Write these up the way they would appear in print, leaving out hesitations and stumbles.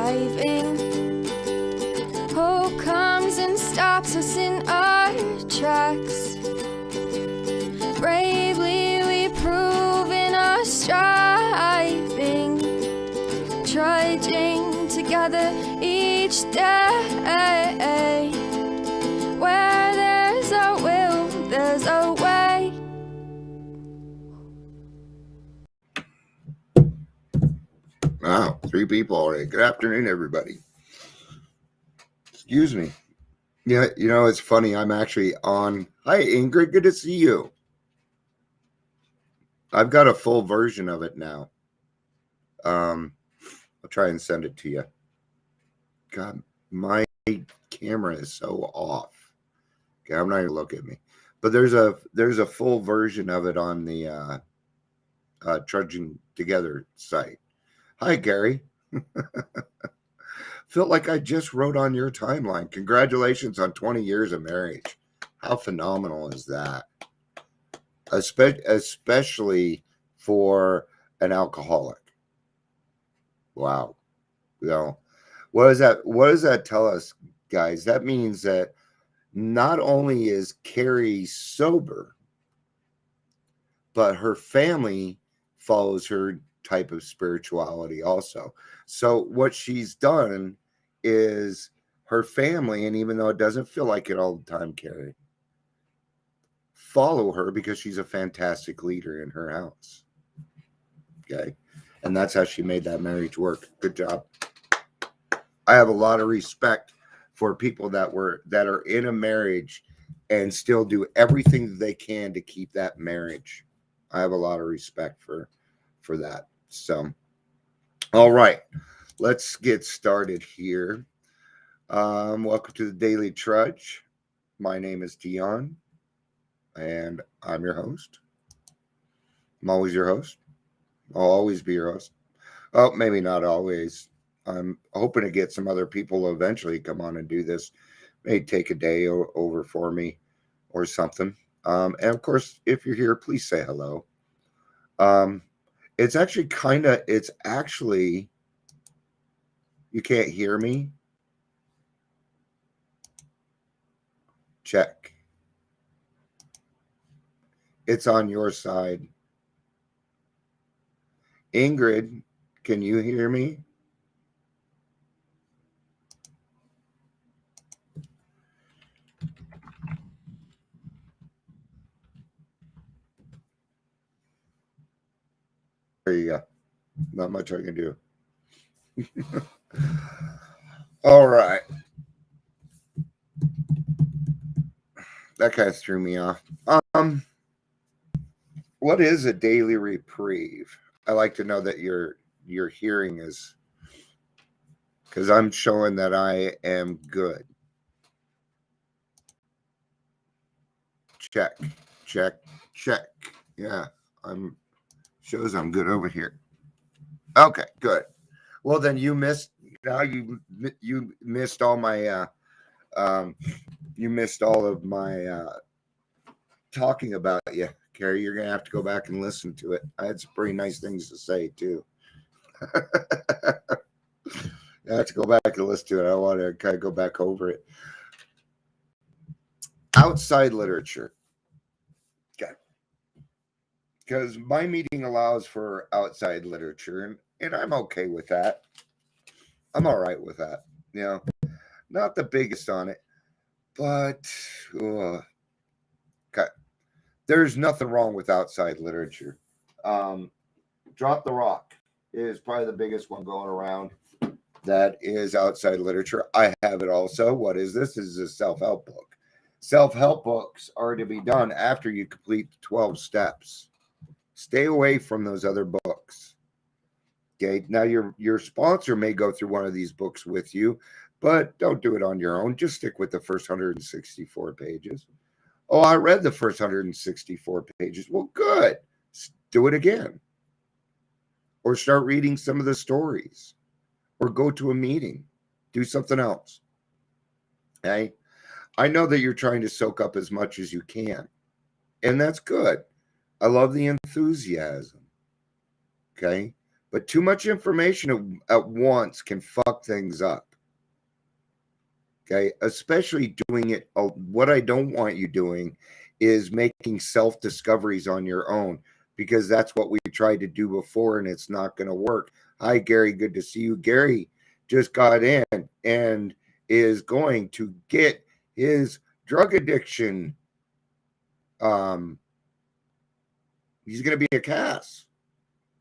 driving. Hope comes and stops us in our tracks. Bravely we prove in our striving, trudging together each day. Where there's a will, there's a way. Wow, 3 people already. Good afternoon, everybody. Excuse me. Yeah, it's funny. I'm actually on. Hi, Ingrid. Good to see you. I've got a full version of it now. I'll try and send it to you. God, my camera is so off. Okay, I'm not gonna look at me. But there's a full version of it on the Trudging Together site. Hi, Gary. Felt like I just wrote on your timeline. Congratulations on 20 years of marriage. How phenomenal is that? Especially for an alcoholic. Wow. What does that tell us, guys? That means that not only is Carrie sober, but her family follows her type of spirituality also. So what she's done is her family, and even though it doesn't feel like it all the time, Carrie, follow her because she's a fantastic leader in her house. Okay. And that's how she made that marriage work. Good job. I have a lot of respect for people that are in a marriage and still do everything they can to keep that marriage. I have a lot of respect for that. So, all right, let's get started here. Welcome to the Daily Trudge. My name is Dion, and I'm your host. I'm always your host. I'll always be your host. Oh, maybe not always. I'm hoping to get some other people eventually come on and do this. May take a day over for me or something. And of course, if you're here, please say hello. It's actually, you can't hear me. Check. It's on your side. Ingrid, can you hear me? There you go. Not much I can do. All right. That kind of threw me off. What is a daily reprieve? I like to know that your hearing is, because I'm showing that I am good. Check. Yeah, shows I'm good over here. Okay, good. Well, then you missed all my you missed all of my talking about you, Carrie. You're gonna have to go back and listen to it. I had some pretty nice things to say too. I have to go back and listen to it. I want to kind of go back over it. Outside literature. Okay. Because my meeting allows for outside literature, and I'm okay with that. I'm all right with that. Not the biggest on it, but okay. There's nothing wrong with outside literature. Drop the Rock is probably the biggest one going around. That is outside literature. I have it also. What is this? This is a self-help book. Self-help books are to be done after you complete the 12 steps. Stay away from those other books. Okay. Now your sponsor may go through one of these books with you, but don't do it on your own. Just stick with the first 164 pages. Oh, I read the first 164 pages. Well, good. Do it again. Or start reading some of the stories. Or go to a meeting. Do something else. Okay? I know that you're trying to soak up as much as you can. And that's good. I love the enthusiasm. Okay? But too much information at once can fuck things up. Okay, especially doing it. What I don't want you doing is making self discoveries on your own, because that's what we tried to do before and it's not going to work. Hi, Gary. Good to see you. Gary just got in and is going to get his drug addiction. He's going to be a Cass.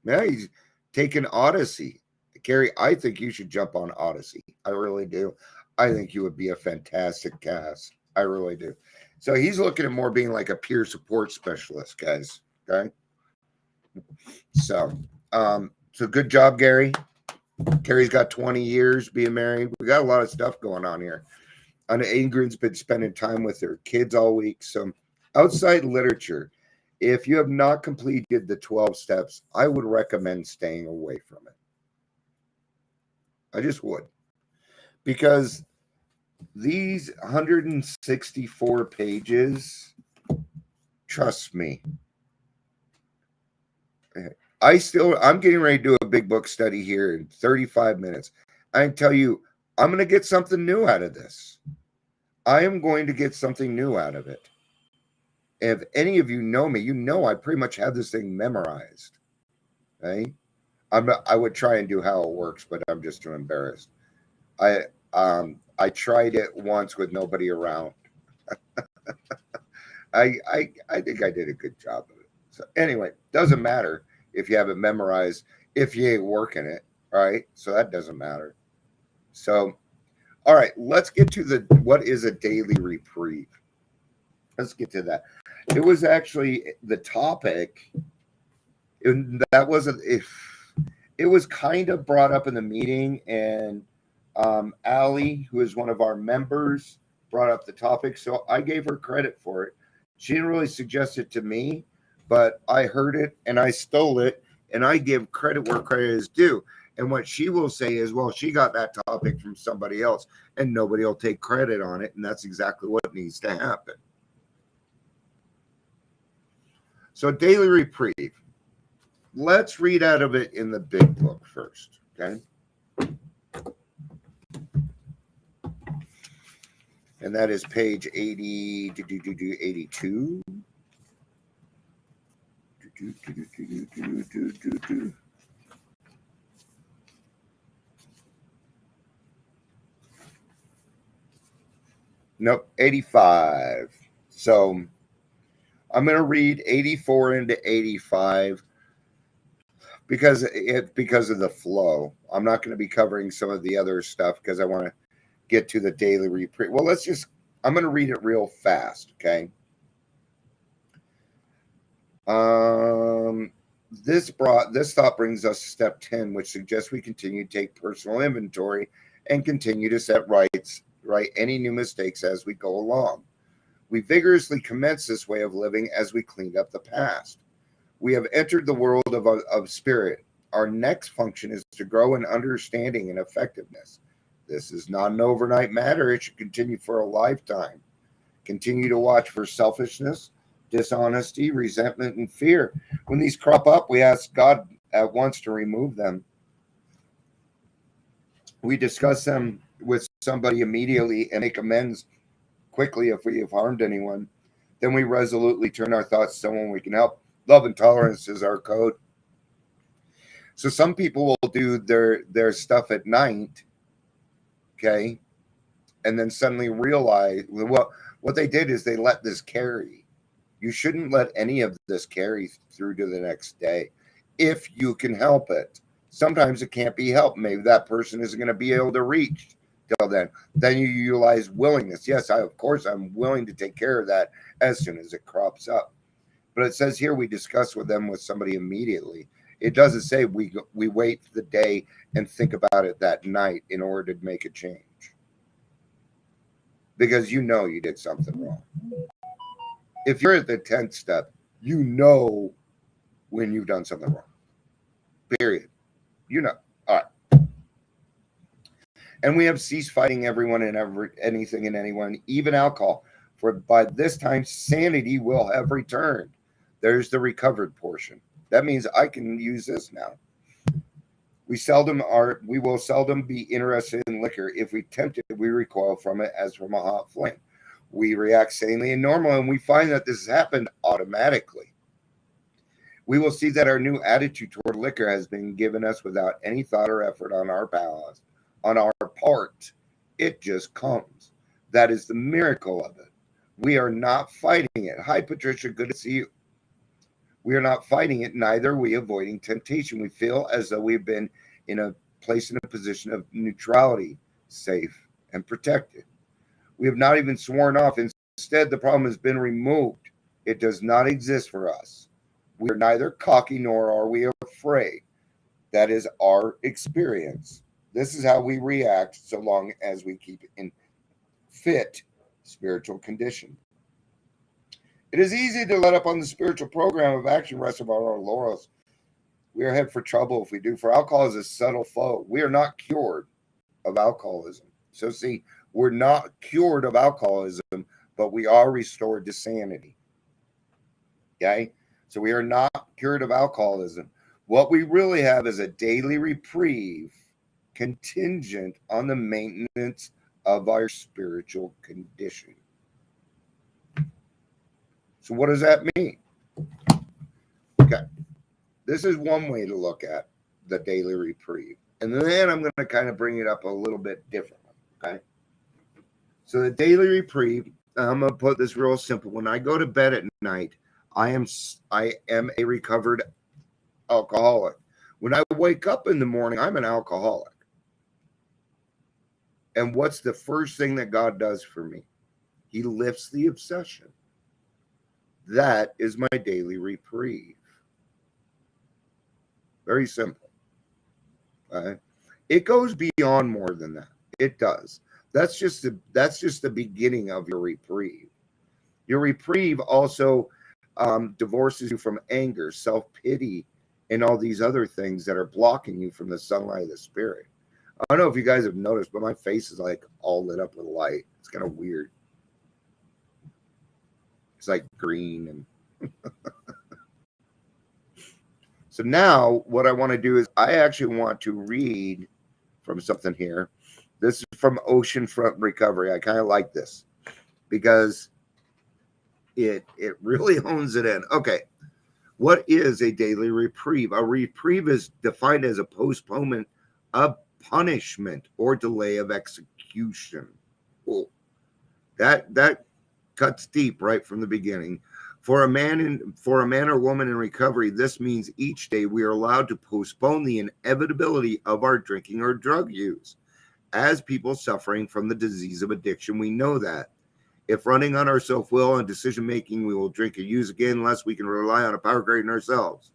Yeah, he's taking Odyssey. Gary, I think you should jump on Odyssey. I really do. I think you would be a fantastic Cass. I really do. So he's looking at more being like a peer support specialist, guys. Okay. So good job, Gary. Gary's got 20 years being married. We got a lot of stuff going on here. And Ingrid's been spending time with her kids all week. So outside literature, if you have not completed the 12 steps, I would recommend staying away from it. I just would. Because these 164 pages, trust me, I'm getting ready to do a big book study here in 35 minutes. I can tell you, I'm going to get something new out of this. I am going to get something new out of it. If any of you know me, you know I pretty much have this thing memorized. Right? I would try and do how it works, but I'm just too embarrassed. I tried it once with nobody around. I think I did a good job of it. So anyway, doesn't matter if you have it memorized if you ain't working it, right? So that doesn't matter. So, all right, let's get to what is a daily reprieve. Let's get to that. It was actually the topic, and that wasn't if it was kind of brought up in the meeting, and Alli, who is one of our members, brought up the topic, so I gave her credit for it. She didn't really suggest it to me, but I heard it and I stole it, and I give credit where credit is due. And what she will say is, well, she got that topic from somebody else, and nobody will take credit on it, and that's exactly what needs to happen. So daily reprieve. Let's read out of it in the big book first, okay? And that is page 82. Nope, 85. So I'm going to read 84 into 85 because of the flow. I'm not going to be covering some of the other stuff because I want to get to the daily reprieve. Well, I'm going to read it real fast, okay? This thought brings us to step 10, which suggests we continue to take personal inventory and continue to set right any new mistakes as we go along. We vigorously commence this way of living as we clean up the past. We have entered the world of spirit. Our next function is to grow in understanding and effectiveness. This is not an overnight matter. It should continue for a lifetime. Continue to watch for selfishness, dishonesty, resentment, and fear. When these crop up, we ask God at once to remove them. We discuss them with somebody immediately and make amends quickly if we have harmed anyone. Then we resolutely turn our thoughts to someone we can help. Love and tolerance is our code. So some people will do their stuff at night, okay, and then suddenly realize, well, what they did is they let this carry. You shouldn't let any of this carry through to the next day if you can help it. Sometimes it can't be helped. Maybe that person isn't going to be able to reach till then. Then you utilize willingness. Yes, of course, I'm willing to take care of that as soon as it crops up. But it says here we discuss with somebody immediately. It doesn't say we wait for the day and think about it that night in order to make a change. Because you know you did something wrong. If you're at the 10th step, you know when you've done something wrong. Period. You know. All right. And we have ceased fighting everyone and anything and anyone, even alcohol. For by this time, sanity will have returned. There's the recovered portion. That means I can use this now. We will seldom be interested in liquor. If we tempt it, we recoil from it as from a hot flame. We react sanely and normally, and we find that this has happened automatically. We will see that our new attitude toward liquor has been given us without any thought or effort on our palace, on our part. It just comes. That is the miracle of it. We are not fighting it. Hi, Patricia. Good to see you. We are not fighting it, neither are we avoiding temptation. We feel as though we've been in a position of neutrality, safe and protected. We have not even sworn off. Instead, the problem has been removed. It does not exist for us. We are neither cocky nor are we afraid. That is our experience. This is how we react so long as we keep in fit spiritual condition. It is easy to let up on the spiritual program of action, rest of our laurels. We are head for trouble if we do, for alcohol is a subtle foe. We are not cured of alcoholism. So see, we're not cured of alcoholism, but we are restored to sanity. Okay? So we are not cured of alcoholism. What we really have is a daily reprieve contingent on the maintenance of our spiritual condition. So what does that mean? Okay. This is one way to look at the daily reprieve. And then I'm going to kind of bring it up a little bit differently. Okay. So the daily reprieve, I'm going to put this real simple. When I go to bed at night, I am a recovered alcoholic. When I wake up in the morning, I'm an alcoholic. And what's the first thing that God does for me? He lifts the obsession. That is my daily reprieve. Very simple. It goes beyond more than that. It does. That's just the beginning of your reprieve. Your reprieve also divorces you from anger, self-pity, and all these other things that are blocking you from the sunlight of the spirit. I don't know if you guys have noticed, but my face is like all lit up with light. It's kind of weird. It's like green and so now what I want to do is I actually want to read from something here. This is from Oceanfront Recovery. I kind of like this because it really hones it in. Okay. What is a daily reprieve? A reprieve is defined as a postponement of punishment or delay of execution. Well, that cuts deep right from the beginning. For a man or woman in recovery, this means each day we are allowed to postpone the inevitability of our drinking or drug use. As people suffering from the disease of addiction, we know that. If running on our self-will and decision-making, we will drink or use again unless we can rely on a power greater than ourselves.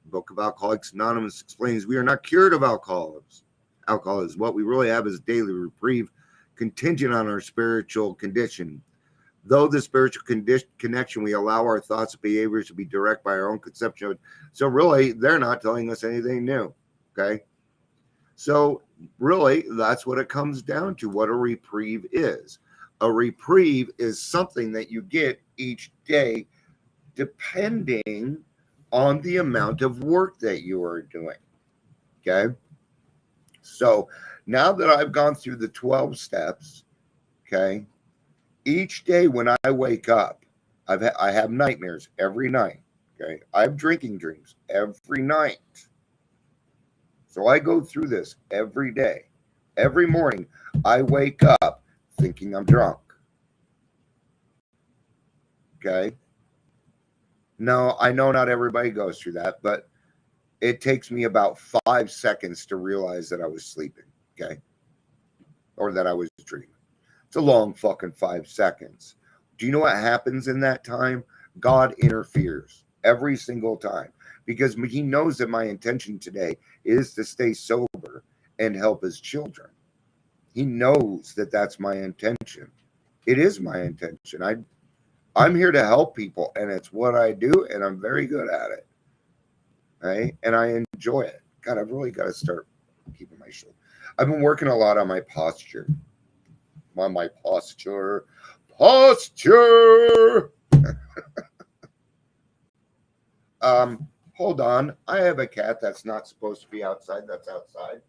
The Book of Alcoholics Anonymous explains we are not cured of alcoholism. What we really have is daily reprieve contingent on our spiritual condition. Though the spiritual connection, we allow our thoughts and behaviors to be directed by our own conception of it. So really, they're not telling us anything new. Okay? So really, that's what it comes down to, what a reprieve is. A reprieve is something that you get each day depending on the amount of work that you are doing. Okay? So now that I've gone through the 12 steps, okay, each day when I wake up, I have nightmares every night. Okay, I have drinking dreams every night. So I go through this every day. Every morning, I wake up thinking I'm drunk. Okay. No, I know not everybody goes through that, but it takes me about 5 seconds to realize that I was sleeping. Okay. Or that I was dreaming. It's a long fucking 5 seconds. Do you know what happens in that time? God interferes every single time because he knows that my intention today is to stay sober and help his children. He knows that that's my intention. It is my intention. I'm here to help people, and it's what I do, and I'm very good at it. Right? And I enjoy it. God, I've really got to start keeping my shoulder. I've been working a lot on my posture. On my posture. Hold on. I have a cat that's not supposed to be outside. That's outside.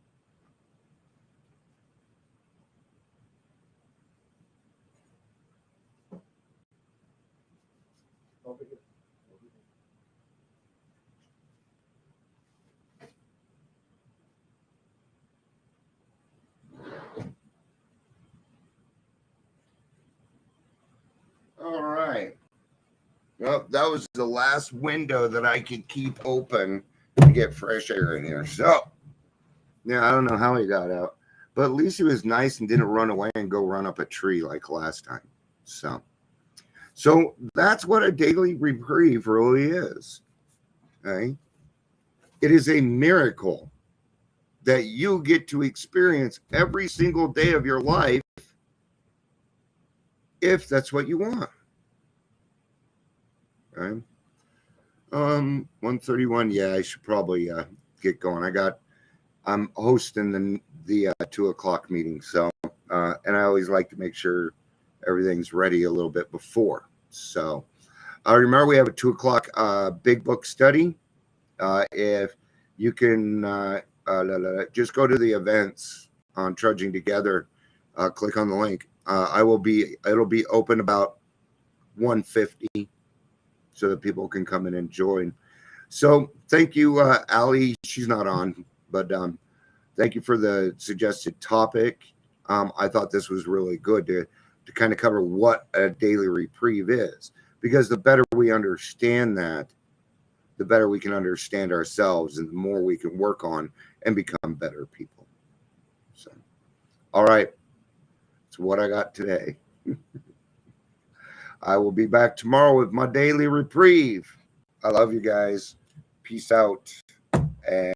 All right. Well, that was the last window that I could keep open to get fresh air in here. So, yeah, I don't know how he got out, but at least he was nice and didn't run away and go run up a tree like last time. So that's what a daily reprieve really is. Okay? It is a miracle that you get to experience every single day of your life if that's what you want. Okay? 1:31. Yeah, I should probably get going. I'm hosting the 2:00 meeting, so and I always like to make sure everything's ready a little bit before. So remember, we have a 2:00 big book study. If you can just go to the events on Trudging Together, click on the link. It'll be open about 1:50 so that people can come in and join. So thank you, Alli. She's not on, but thank you for the suggested topic. I thought this was really good to kind of cover what a daily reprieve is, because the better we understand that, the better we can understand ourselves, and the more we can work on and become better people. So, all right. That's what I got today. I will be back tomorrow with my daily reprieve. I love you guys. Peace out. And